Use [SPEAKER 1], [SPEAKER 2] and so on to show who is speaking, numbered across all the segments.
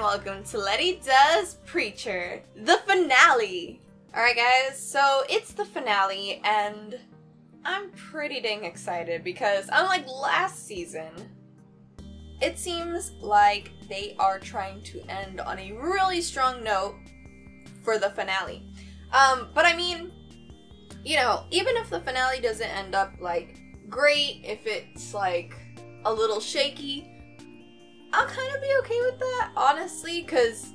[SPEAKER 1] and welcome to Lety Does Preacher, the finale! Alright guys, so it's the finale and I'm pretty dang excited because unlike last season, it seems like they are trying to end on a really strong note for the finale. But I mean, you know, even if the finale doesn't end up like great, if it's like a little shaky, I'll kind of be okay with that, honestly, because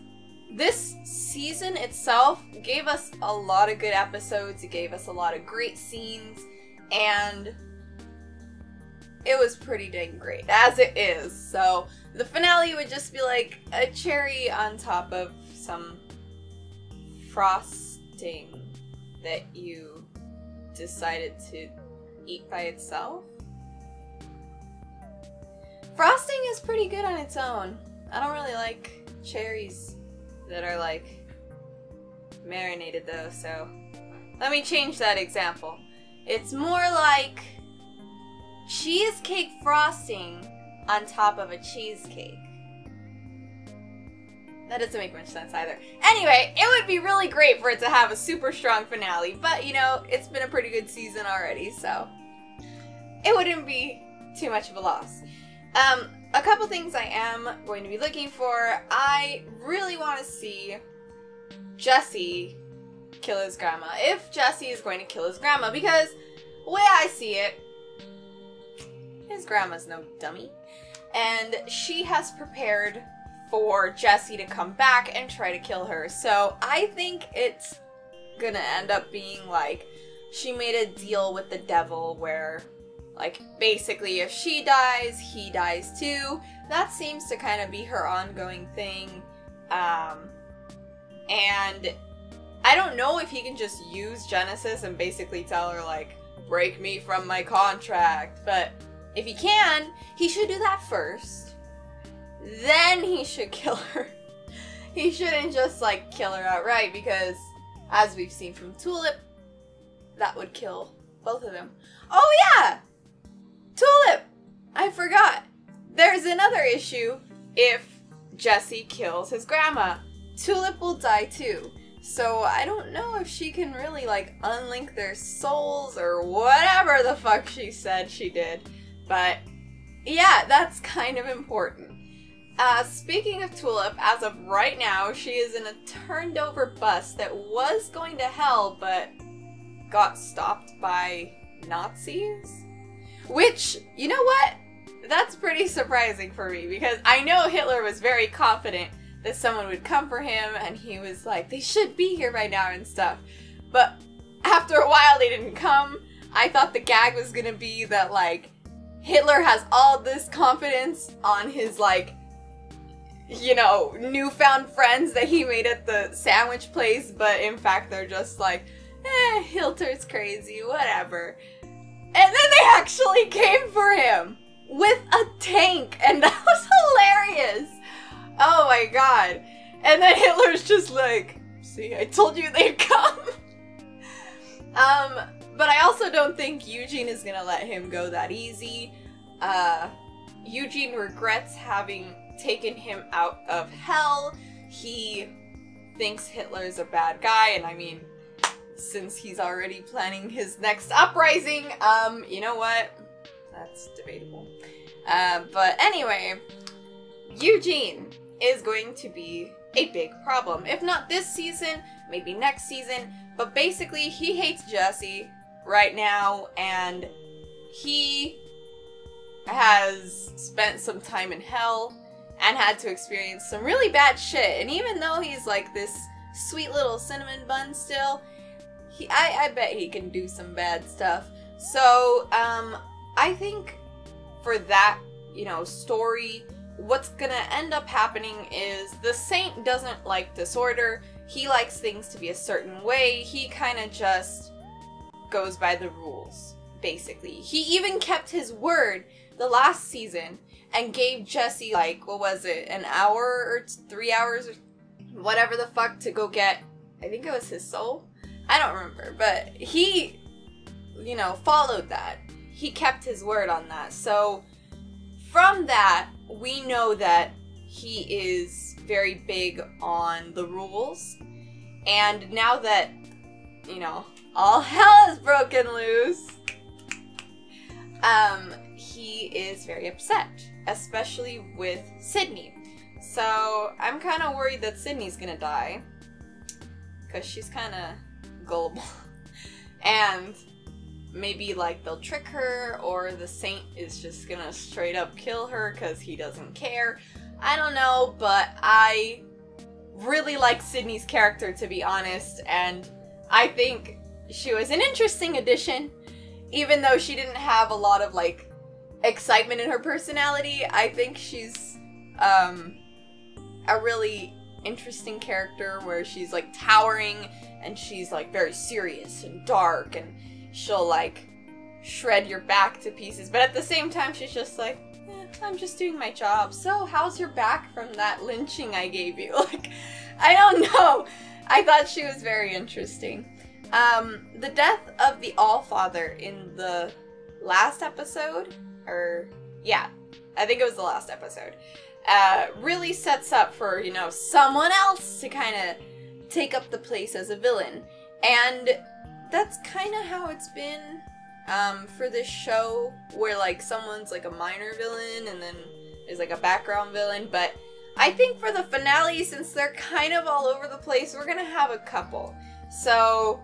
[SPEAKER 1] this season itself gave us a lot of good episodes, it gave us a lot of great scenes, and it was pretty dang great, as it is. So the finale would just be like a cherry on top of some frosting that you decided to eat by itself. Frosting is pretty good on its own. I don't really like cherries that are like marinated though, so let me change that example. It's more like cheesecake frosting on top of a cheesecake. That doesn't make much sense either. Anyway, it would be really great for it to have a super strong finale, but you know, it's been a pretty good season already, so it wouldn't be too much of a loss. A couple things I am going to be looking for. I really want to see Jesse kill his grandma. If Jesse is going to kill his grandma, because the way I see it, his grandma's no dummy. And she has prepared for Jesse to come back and try to kill her. So I think it's gonna end up being like she made a deal with the devil where, like, basically if she dies, he dies too. That seems to kind of be her ongoing thing. And I don't know if he can just use Genesis and basically tell her, like, break me from my contract. But if he can, he should do that first. Then he should kill her. He shouldn't just, like, kill her outright because, as we've seen from Tulip, that would kill both of them. Oh yeah! Tulip! I forgot. There's another issue if Jesse kills his grandma. Tulip will die too. So I don't know if she can really like unlink their souls or whatever the fuck she said she did. But yeah, that's kind of important. Speaking of Tulip, as of right now, she is in a turned over bus that was going to hell but got stopped by Nazis. Which, you know what? That's pretty surprising for me because I know Hitler was very confident that someone would come for him and he was like, they should be here by now and stuff. But after a while they didn't come. I thought the gag was gonna be that like Hitler has all this confidence on his like, you know, newfound friends that he made at the sandwich place, but in fact they're just like, Hitler's crazy, whatever. And then they actually came for him with a tank, and that was hilarious. Oh my god. And then Hitler's just like, see, I told you they'd come. But I also don't think Eugene is gonna let him go that easy. Eugene regrets having taken him out of hell. He thinks Hitler's a bad guy, and I mean, since he's already planning his next uprising, you know what? That's debatable. But anyway, Eugene is going to be a big problem. If not this season, maybe next season. But basically, he hates Jesse right now, and he has spent some time in hell and had to experience some really bad shit. And even though he's like this sweet little cinnamon bun still, I bet he can do some bad stuff. So, I think for that, you know, story, what's gonna end up happening is the Saint doesn't like disorder. He likes things to be a certain way. He kind of just goes by the rules, basically. He even kept his word the last season and gave Jesse, like, what was it, an hour or 3 hours or whatever the fuck to go get, I think it was his soul? I don't remember, but he, you know, followed that. He kept his word on that. So from that, we know that he is very big on the rules. And now that, you know, all hell is broken loose, he is very upset, especially with Sydney. So I'm kind of worried that Sydney's gonna die, because she's kind of gullible. And maybe like they'll trick her, or the Saint is just gonna straight up kill her because he doesn't care. I don't know, but I really like Sydney's character, to be honest, and I think she was an interesting addition. Even though she didn't have a lot of like excitement in her personality, I think she's a really interesting character where she's like towering and she's like very serious and dark, and she'll like shred your back to pieces, but at the same time she's just like, I'm just doing my job. So how's your back from that lynching I gave you? Like, I don't know. I thought she was very interesting. The death of the Allfather in the last episode, or yeah, I think it was the last episode, really sets up for, you know, someone else to kind of take up the place as a villain. And that's kind of how it's been for this show, where like someone's like a minor villain and then there's like a background villain. But I think for the finale, since they're kind of all over the place, we're gonna have a couple. So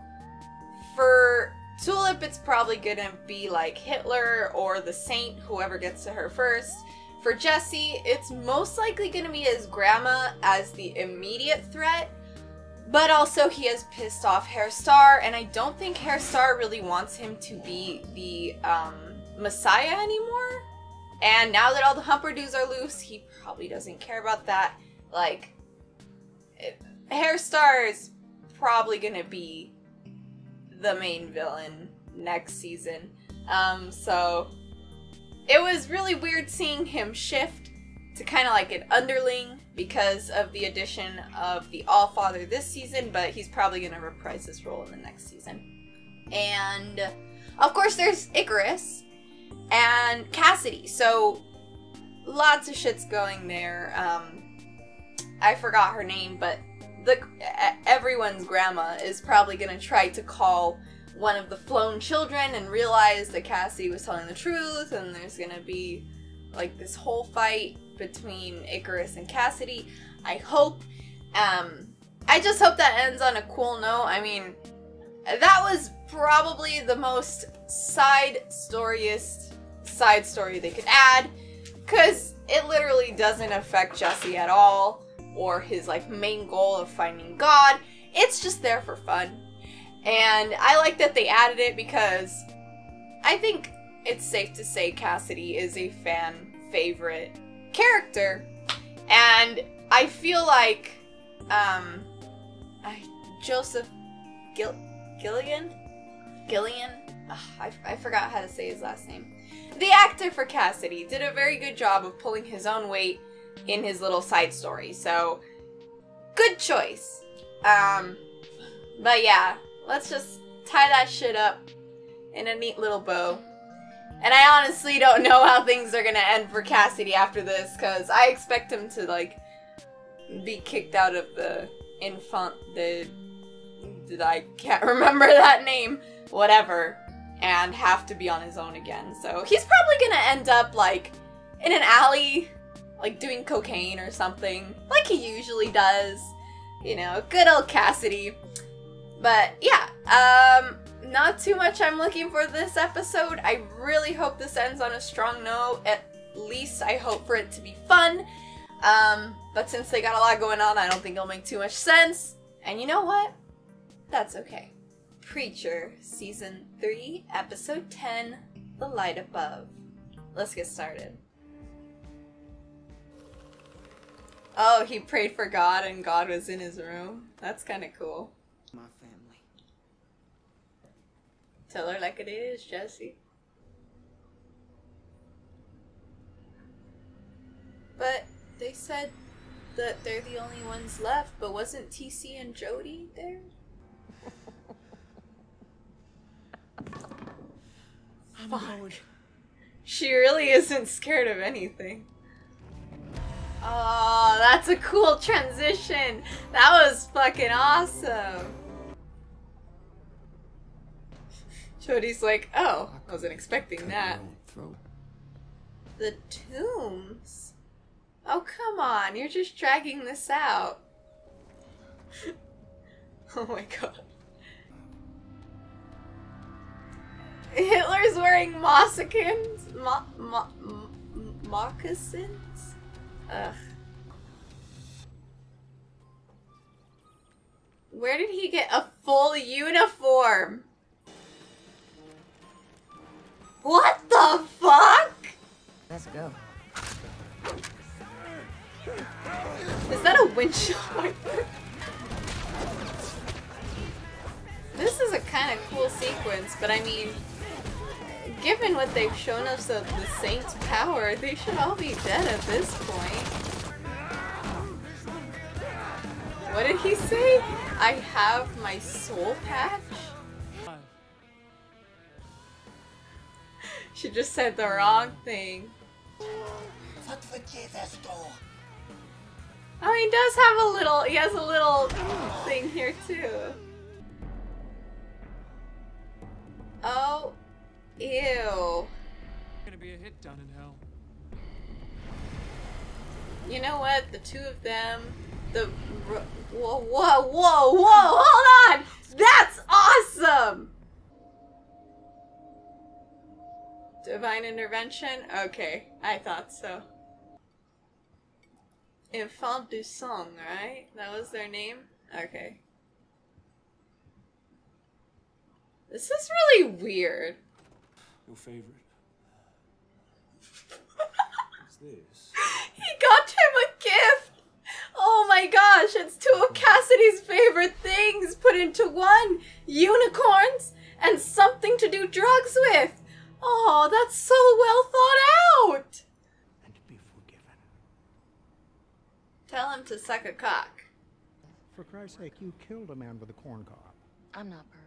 [SPEAKER 1] for Tulip, it's probably gonna be like Hitler or the Saint, whoever gets to her first. For Jesse, it's most likely gonna be his grandma as the immediate threat, but also he has pissed off Hairstar, and I don't think Hairstar really wants him to be the Messiah anymore. And now that all the Humperdoos are loose, he probably doesn't care about that. Like, Hairstar is probably gonna be the main villain next season. So it was really weird seeing him shift to kind of like an underling because of the addition of the Allfather this season, but he's probably going to reprise his role in the next season. And of course there's Icarus and Cassidy, so lots of shit's going there. I forgot her name, but everyone's grandma is probably going to try to call one of the flown children and realize that Cassie was telling the truth, and there's going to be like this whole fight between Icarus and Cassidy. I hope. I just hope that ends on a cool note. I mean, that was probably the most side story they could add, because it literally doesn't affect Jesse at all, or his like main goal of finding God. It's just there for fun. And I like that they added it, because I think it's safe to say Cassidy is a fan favorite character. And I feel like Joseph Gillian? Ugh, I forgot how to say his last name. The actor for Cassidy did a very good job of pulling his own weight in his little side story, so good choice. But yeah, let's just tie that shit up in a neat little bow. And I honestly don't know how things are gonna end for Cassidy after this, because I expect him to like be kicked out of the I can't remember that name, whatever, and have to be on his own again. So he's probably gonna end up like in an alley, like doing cocaine or something, like he usually does. You know, good old Cassidy. But yeah, not too much I'm looking for this episode. I really hope this ends on a strong note. At least I hope for it to be fun. But since they got a lot going on, I don't think it'll make too much sense. And you know what? That's okay. Preacher, Season 3, Episode 10, The Light Above. Let's get started. Oh, he prayed for God and God was in his room. That's kind of cool.
[SPEAKER 2] My family.
[SPEAKER 1] Tell her like it is, Jesse. But they said that they're the only ones left, but wasn't TC and Jody there?
[SPEAKER 2] Fuck.
[SPEAKER 1] She really isn't scared of anything. Oh, that's a cool transition. That was fucking awesome. Chody's like, oh, I wasn't expecting that. The tombs? Oh, come on. You're just dragging this out. Oh my god. Hitler's wearing moccasins? Moccasins? Ugh. Where did he get a full uniform? What the fuck?
[SPEAKER 2] Let's go.
[SPEAKER 1] Is that a windshield wiper? This is a kind of cool sequence, but I mean, given what they've shown us of the Saint's power, they should all be dead at this point. What did he say? I have my soul patch? She just said the wrong thing. Oh, he does have a little, he has a little thing here too. Oh, ew.
[SPEAKER 3] Gonna be a hit down in hell.
[SPEAKER 1] You know what? The two of them, whoa, hold on! That's awesome! Divine intervention? Okay, I thought so. Enfant du Sang, right? That was their name? Okay. This is really weird.
[SPEAKER 3] Your favorite. What's this?
[SPEAKER 1] He got him a gift! Oh my gosh, it's two of Cassidy's favorite things put into one! Unicorns and something to do drugs with! Oh, that's so well thought out!
[SPEAKER 4] And be forgiven.
[SPEAKER 1] Tell him to suck a cock.
[SPEAKER 4] For Christ's sake, you killed a man with a corn cob.
[SPEAKER 2] I'm not perfect.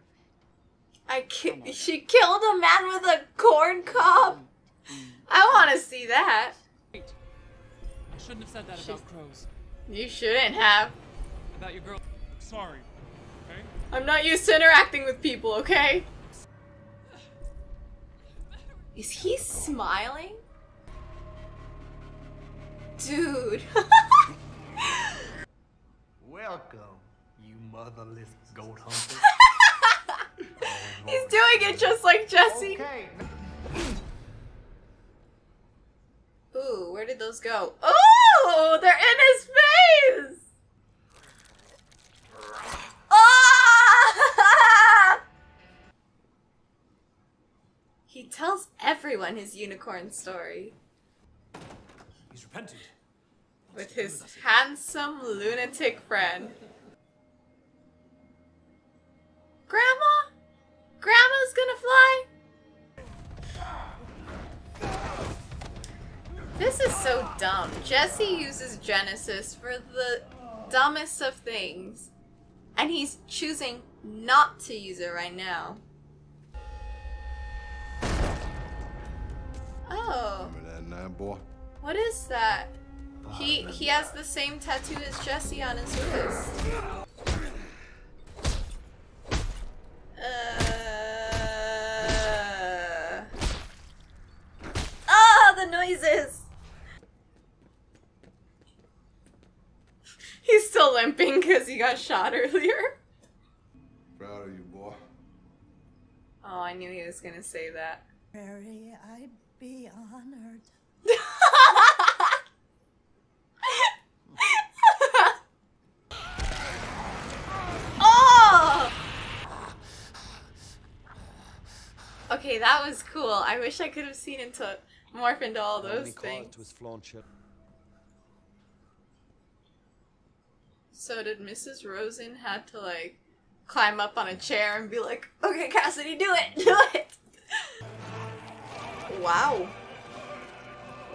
[SPEAKER 1] She killed a man with a corn cob? I want to see that.
[SPEAKER 3] Wait. I shouldn't have said that about crows.
[SPEAKER 1] You shouldn't have.
[SPEAKER 3] About your girl. Sorry. Okay?
[SPEAKER 1] I'm not used to interacting with people, okay? Is he smiling? Dude.
[SPEAKER 4] Welcome, you motherless goat hunter.
[SPEAKER 1] He's doing it just like Jesse.
[SPEAKER 4] Okay.
[SPEAKER 1] Ooh, where did those go? Oh, they're in his face! Ah! He tells everyone his unicorn story.
[SPEAKER 3] He's repented.
[SPEAKER 1] With his handsome lunatic friend. Grandma? Grandma's gonna fly? This is so dumb. Jesse uses Genesis for the dumbest of things. And he's choosing not to use it right now. Oh.
[SPEAKER 5] Remember that night, boy?
[SPEAKER 1] What is that? He has the same tattoo as Jesse on his wrist. The noises! He's still limping because he got shot earlier.
[SPEAKER 5] Proud of you, boy.
[SPEAKER 1] Oh, I knew he was gonna say that.
[SPEAKER 6] Mary, I'd be honored.
[SPEAKER 1] Oh! Okay, that was cool. I wish I could have seen him to morph into all those things. So did Mrs. Rosen had to like climb up on a chair and be like, okay, Cassidy, do it, do it. Wow.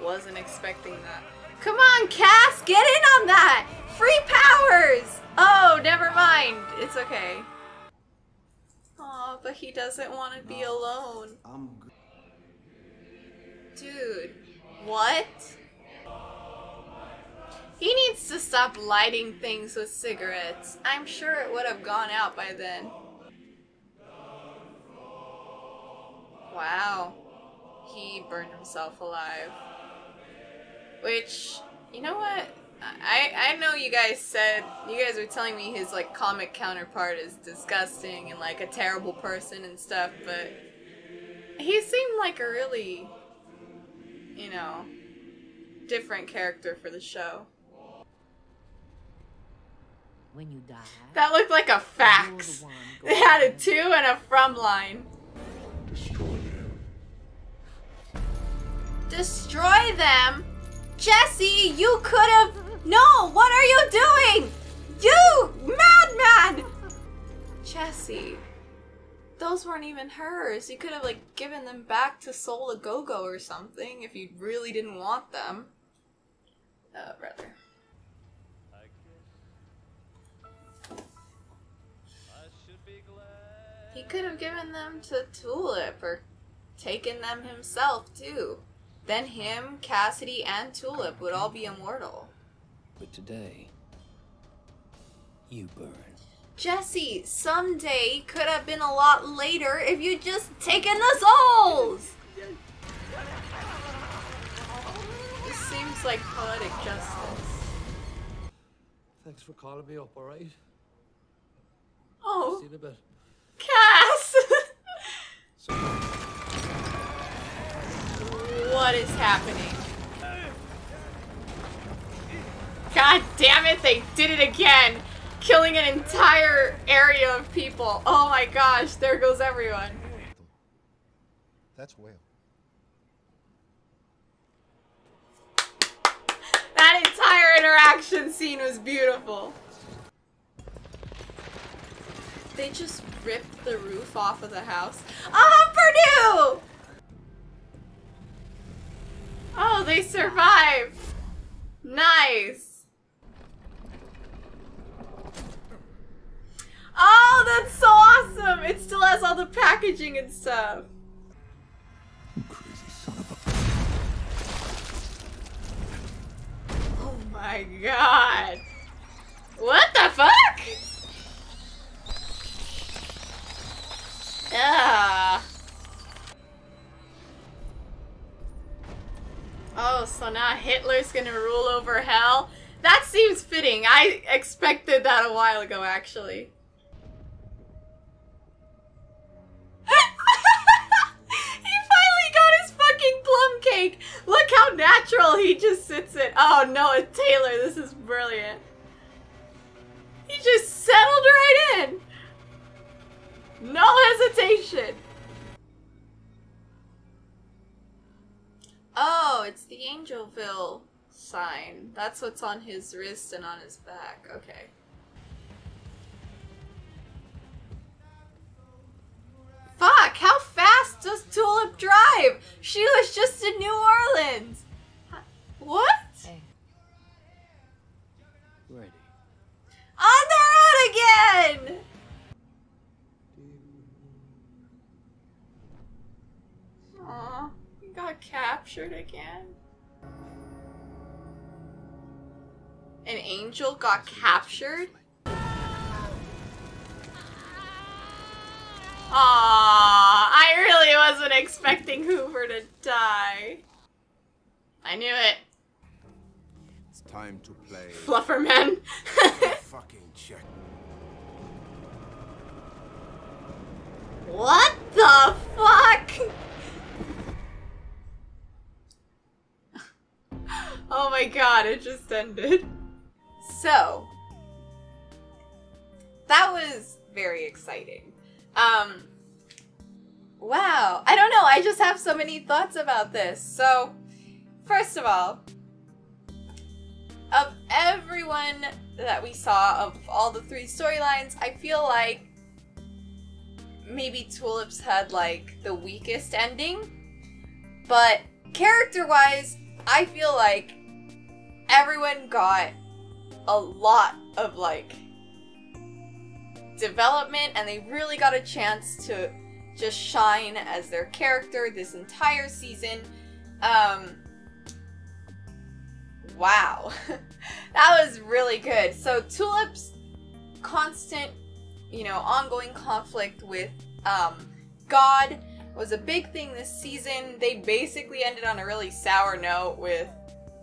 [SPEAKER 1] Wasn't expecting that. Come on, Cass, get in on that. Free powers. Oh, never mind. It's okay. Aw, but he doesn't want to be alone. Dude, what? He needs to stop lighting things with cigarettes. I'm sure it would have gone out by then. Wow. He burned himself alive. Which, you know what? I know you guys were telling me his like comic counterpart is disgusting and like a terrible person and stuff, but he seemed like a really, you know, different character for the show.
[SPEAKER 2] When you die,
[SPEAKER 1] That looked like a fax. They had a to and a from line.
[SPEAKER 5] Destroy them.
[SPEAKER 1] Destroy them? Jesse, you could have... No, what are you doing? You madman! Jesse, those weren't even hers. You could have like given them back to Soul a Go-Go or something if you really didn't want them. Brother. He could have given them to Tulip or taken them himself too. Then him, Cassidy, and Tulip would all be immortal.
[SPEAKER 7] But today, you burn.
[SPEAKER 1] Jesse, someday could have been a lot later if you'd just taken the souls! This seems like poetic justice.
[SPEAKER 7] Thanks for calling me up, alright?
[SPEAKER 1] Oh,
[SPEAKER 7] See you in a bit.
[SPEAKER 1] Cass! What is happening? God damn it, they did it again! Killing an entire area of people. Oh my gosh, there goes everyone.
[SPEAKER 5] That's Whale.
[SPEAKER 1] That entire interaction scene was beautiful. They just ripped the roof off of the house. Purdue! Oh, they survived. Nice. Oh, that's so awesome! It still has all the packaging and stuff.
[SPEAKER 5] You crazy son of a...
[SPEAKER 1] Oh my god. What the fuck? Ah. Oh, so now Hitler's gonna rule over hell? That seems fitting. I expected that a while ago, actually. He finally got his fucking plum cake! Look how natural he just sits it. Oh no, it's Taylor. This is brilliant. He just settled right in. No hesitation. Oh, it's the Angelville sign. That's what's on his wrist and on his back. Okay. Fuck, how fast does Tulip drive? She was just in New Orleans. What?
[SPEAKER 2] hey,
[SPEAKER 7] Ready.
[SPEAKER 1] On the road again! Aw, he got captured again. An angel got captured? Aww, I really wasn't expecting Hoover to die. I knew it.
[SPEAKER 5] It's time to play.
[SPEAKER 1] Flufferman.
[SPEAKER 5] Fucking check.
[SPEAKER 1] What the fuck? Oh my god, it just ended. So, that was very exciting. Wow, I don't know, I just have so many thoughts about this. So, first of all, of everyone that we saw, of all the 3 storylines, I feel like maybe Tulips had like the weakest ending, but character-wise, I feel like everyone got a lot of like development and they really got a chance to just shine as their character this entire season. Wow. That was really good. So Tulip's constant, you know, ongoing conflict with God was a big thing this season. They basically ended on a really sour note with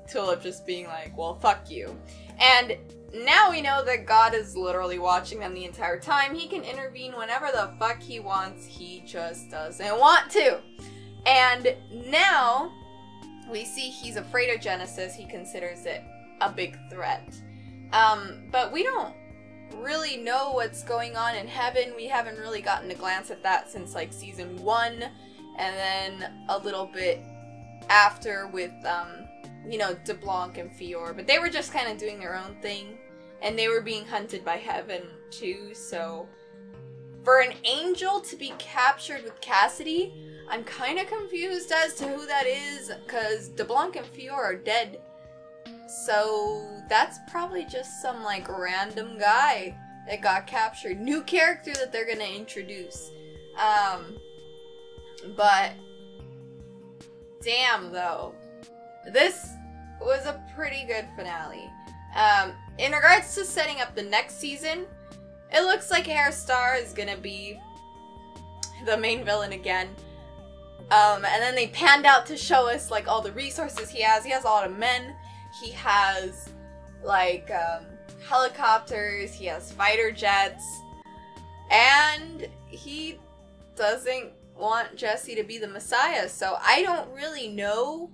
[SPEAKER 1] Tulip just being like, well, fuck you. And now we know that God is literally watching them the entire time. He can intervene whenever the fuck he wants. He just doesn't want to. And now we see he's afraid of Genesis. He considers it a big threat. But we don't really know what's going on in heaven. We haven't really gotten a glance at that since like season 1, and then a little bit after with you know, DeBlanc and Fior, but they were just kind of doing their own thing, and they were being hunted by heaven too. So for an angel to be captured with Cassidy, I'm kind of confused as to who that is, because DeBlanc and Fior are dead. So that's probably just some like random guy that got captured. New character that they're gonna introduce. But damn though, this was a pretty good finale. In regards to setting up the next season, it looks like Hairstar is gonna be the main villain again. And then they panned out to show us like all the resources he has. He has a lot of men. He has like helicopters, he has fighter jets, and he doesn't want Jesse to be the Messiah. So I don't really know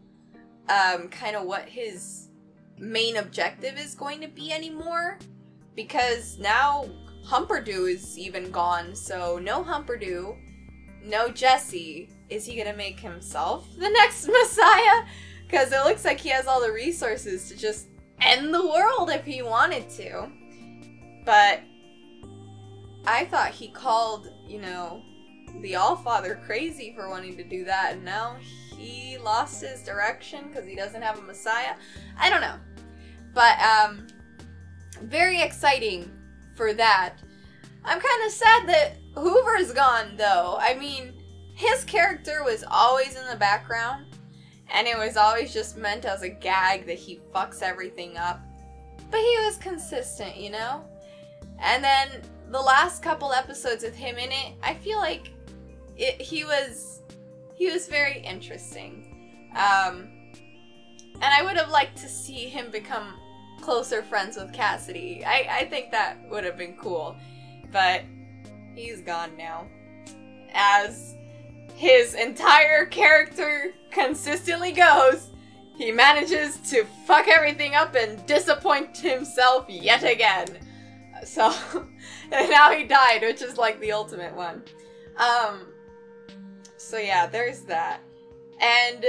[SPEAKER 1] kind of what his main objective is going to be anymore, because now Humperdew is even gone. So no Humperdew, no Jesse. Is he gonna make himself the next Messiah? Because it looks like he has all the resources to just end the world if he wanted to. But I thought he called, you know, the Allfather crazy for wanting to do that, and now he lost his direction because he doesn't have a Messiah. I don't know. But very exciting for that. I'm kind of sad that Hoover's gone though. I mean, his character was always in the background, and it was always just meant as a gag that he fucks everything up. But he was consistent, you know? And then the last couple episodes with him in it, I feel like he was very interesting. And I would have liked to see him become closer friends with Cassidy. I think that would have been cool. But he's gone now. As his entire character consistently goes, he manages to fuck everything up and disappoint himself yet again. So, and now he died, which is like the ultimate one. So yeah, there's that. And,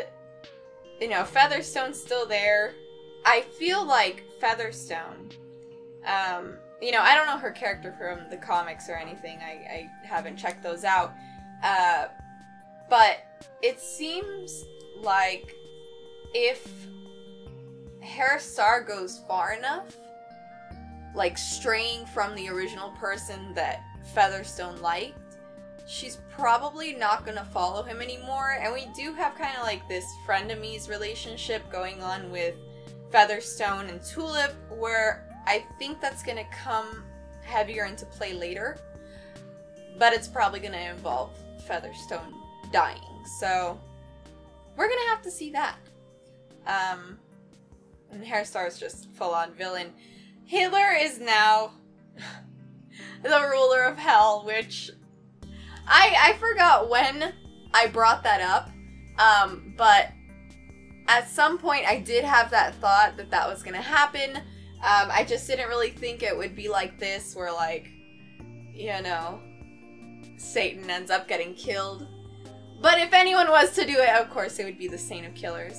[SPEAKER 1] you know, Featherstone's still there. I feel like Featherstone, you know, I don't know her character from the comics or anything. I haven't checked those out. But it seems like if Hairstar goes far enough, like straying from the original person that Featherstone liked, she's probably not gonna follow him anymore. And we do have kind of like this frenemies relationship going on with Featherstone and Tulip, where I think that's gonna come heavier into play later. But it's probably gonna involve Featherstone dying. So we're gonna have to see that. And Hairstar is just full-on villain. Hitler is now the ruler of hell, which I forgot when I brought that up, but at some point I did have that thought that that was gonna happen. I just didn't really think it would be like this, where like, you know, Satan ends up getting killed. But if anyone was to do it, of course it would be the Saint of Killers.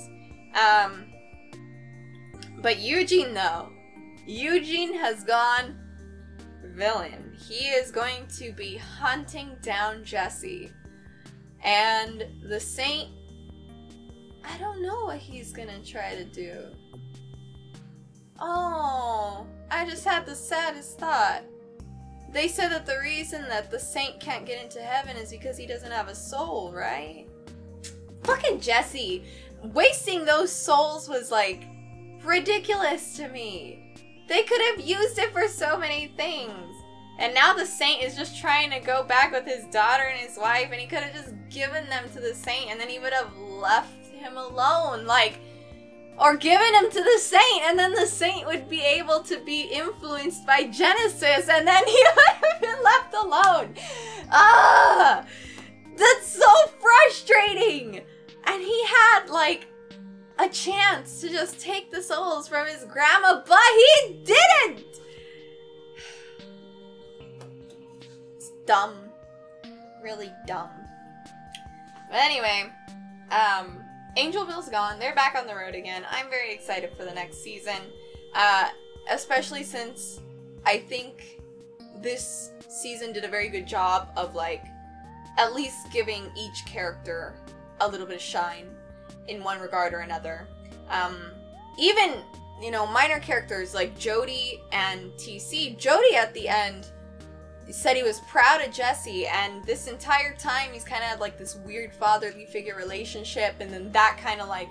[SPEAKER 1] But Eugene though, Eugene has gone villain. He is going to be hunting down Jesse. And the Saint, I don't know what he's gonna try to do. Oh, I just had the saddest thought. They said that the reason that the Saint can't get into heaven is because he doesn't have a soul, right? Fucking Jesse. Wasting those souls was like ridiculous to me. They could have used it for so many things. And now the Saint is just trying to go back with his daughter and his wife, and he could have just given them to the Saint, and then he would have left him alone, like, or given him to the Saint, and then the Saint would be able to be influenced by Genesis, and then he would have been left alone. Ah, that's so frustrating. And he had, like, a chance to just take the souls from his grandma, but he didn't. It's dumb. Really dumb. But anyway, Angelville's gone. They're back on the road again. I'm very excited for the next season, especially since I think this season did a very good job of, like, at least giving each character a little bit of shine in one regard or another. Even, you know, minor characters like Jody and TC. Jody at the end said he was proud of Jesse, and this entire time he's kind of had like this weird fatherly figure relationship, and then that kind of like,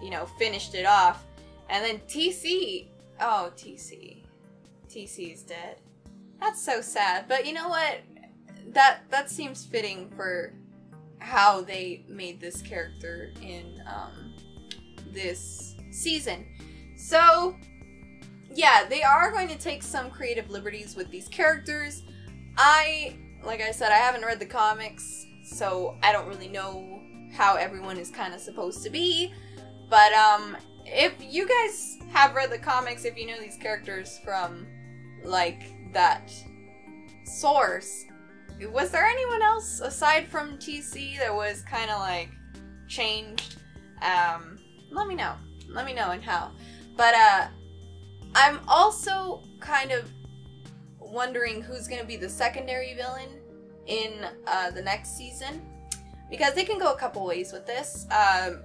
[SPEAKER 1] you know, finished it off. And then TC, oh, TC's dead. That's so sad, but you know what? That seems fitting for how they made this character in this season. So yeah, they are going to take some creative liberties with these characters. Like I said, I haven't read the comics, so I don't really know how everyone is kind of supposed to be. But if you guys have read the comics, if you know these characters from like that source, was there anyone else aside from TC that was kind of like changed? Let me know. Let me know and how. But I'm also kind of wondering who's going to be the secondary villain in the next season, because they can go a couple ways with this.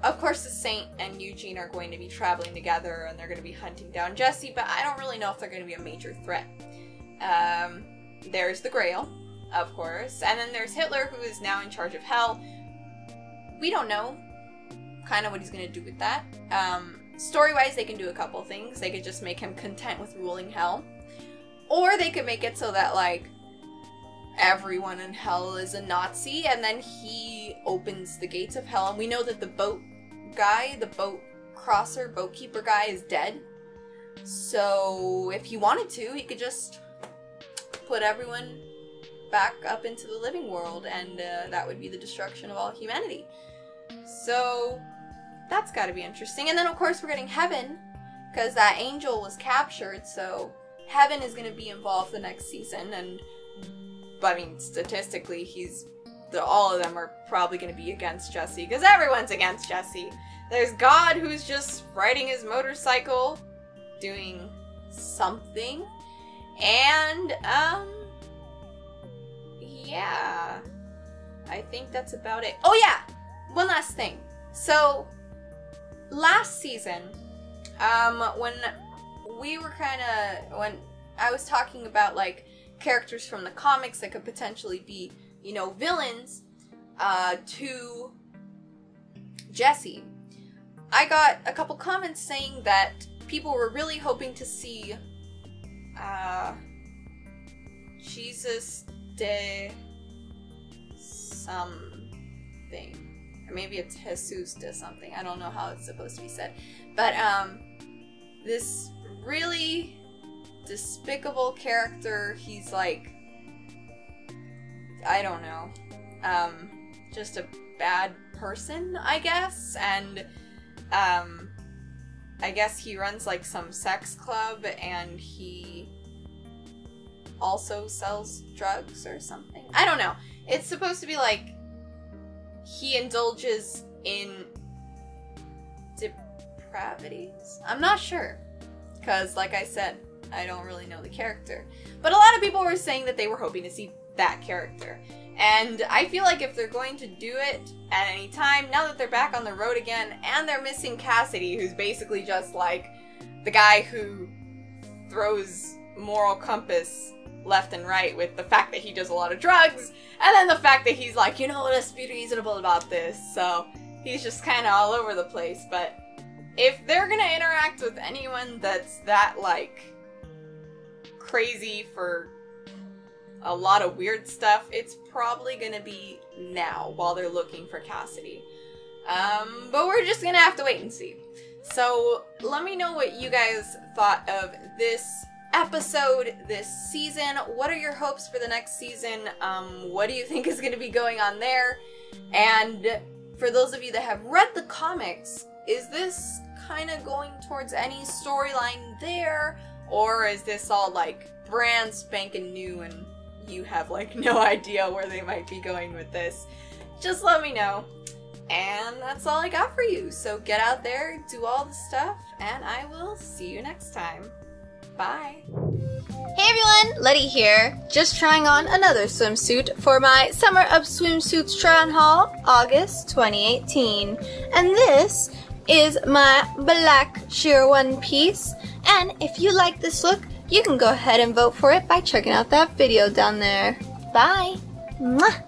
[SPEAKER 1] Of course, the Saint and Eugene are going to be traveling together, and they're going to be hunting down Jesse, but I don't really know if they're going to be a major threat. There's the Grail, of course, and then there's Hitler, who is now in charge of Hell. We don't know kind of what he's going to do with that. Story-wise, they can do a couple things. They could just make him content with ruling Hell. Or they could make it so that, like, everyone in Hell is a Nazi, and then he opens the gates of Hell. And we know that the boat guy, the boat crosser, boatkeeper guy is dead. So if he wanted to, he could just put everyone back up into the living world, and that would be the destruction of all humanity. So that's got to be interesting. And then, of course, we're getting Heaven, because that angel was captured, so Heaven is going to be involved the next season. And, I mean, statistically, all of them are probably going to be against Jesse, because everyone's against Jesse. There's God, who's just riding his motorcycle, doing something. And, yeah, I think that's about it. Oh, yeah! One last thing. So, last season, when I was talking about, like, characters from the comics that could potentially be, you know, villains, to Jesse, I got a couple comments saying that people were really hoping to see, Jesus de something. Or maybe it's Jesus de something. I don't know how it's supposed to be said. But, this really despicable character, he's like, I don't know, just a bad person, I guess, and, I guess he runs, like, some sex club, and he also sells drugs or something. I don't know. It's supposed to be, like, he indulges in depravities? I'm not sure, because, like I said, I don't really know the character. But a lot of people were saying that they were hoping to see that character. And I feel like if they're going to do it at any time, now that they're back on the road again, and they're missing Cassidy, who's basically just like the guy who throws moral compass left and right with the fact that he does a lot of drugs, and then the fact that he's like, you know, let's be reasonable about this. So he's just kind of all over the place. But if they're gonna interact with anyone that's that, like, crazy for a lot of weird stuff, it's probably gonna be now while they're looking for Cassidy. But we're just gonna have to wait and see. So let me know what you guys thought of this episode, this season. What are your hopes for the next season? What do you think is going to be going on there? And for those of you that have read the comics, is this kind of going towards any storyline there? Or is this all like brand spanking new and you have like no idea where they might be going with this? Just let me know. And that's all I got for you. So get out there, do all the stuff, and I will see you next time. Bye.
[SPEAKER 8] Hey everyone, Lety here. Just trying on another swimsuit for my Summer of Swimsuits try-on haul, August 2018. And this is my black sheer one piece. And if you like this look, you can go ahead and vote for it by checking out that video down there. Bye. Mwah.